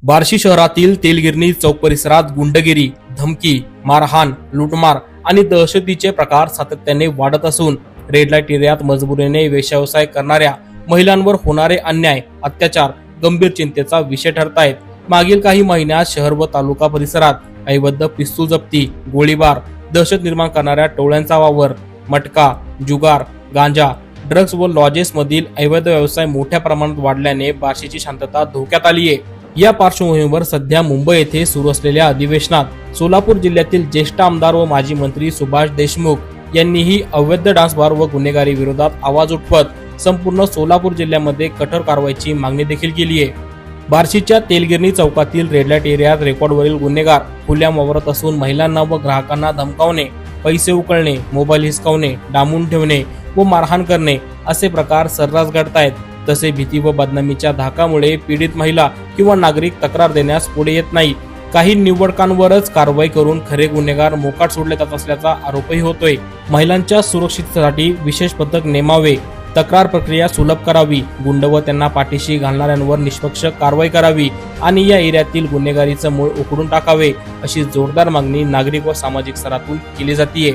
बार्शी शहरातील तेलगिरणी चौक परिसरात गुंडगिरी, धमकी, मारहाण, लूटमार आणि दहशतीचे प्रकार सातत्याने वाढत असून रेड लाईट एरियात मजबुरीने वेश्याव्यवसाय करणाऱ्या महिलांवर होणारे अन्याय, अत्याचार गंभीर चिंतेचा विषय ठरतायत। मागील काही महिन्यात शहर व तालुका परिसरात अवैध पिस्तूल जप्ती, गोळीबार, दहशत निर्माण करणाऱ्या टोळ्यांचा वावर, मटका, जुगार, गांजा, ड्रग्ज व लॉजेस मधील अवैध व्यवसाय मोठ्या प्रमाणात वाढल्याने बार्शीची शांतता धोक्यात आली आहे। या पार्श्वभूमीवर सध्या मुंबई येथे सुरू असलेल्या अधिवेशनात सोलापूर जिल्ह्यातील ज्येष्ठ आमदार व माजी मंत्री सुभाष देशमुख यांनीही अवैध डान्स बार व गुन्हेगारी विरोधात आवाज उठवत संपूर्ण सोलापूर जिल्ह्यामध्ये कठोर कारवाईची मागणी देखील केली आहे। बार्शीच्या तेलगिरणी चौकातील रेड लाईट एरियात रेकॉर्डवरील गुन्हेगार खुल्या वावरत असून महिलांना व ग्राहकांना धमकावणे, पैसे उकळणे, मोबाईल हिसकावणे, डांबून ठेवणे व मारहाण करणे असे प्रकार सर्रास घडतायत। तसे भीती व बदनामीच्या धाकामुळे पीडित महिला किंवा नागरिक तक्रार देण्यास पुढे येत नाही। काही निवडकांवरच कारवाई करून खरे गुन्हेगार मोकाट सोडले जात असल्याचा आरोपही होतोय। महिलांच्या सुरक्षिततेसाठी विशेष पथक नेमावे, तक्रार प्रक्रिया सुलभ करावी, गुंड व त्यांना पाठीशी घालणाऱ्यांवर निष्पक्ष कारवाई करावी आणि या एरियातील गुन्हेगारीचं मूळ उखडून टाकावे अशी जोरदार मागणी नागरिक व सामाजिक स्तरातून केली जाते।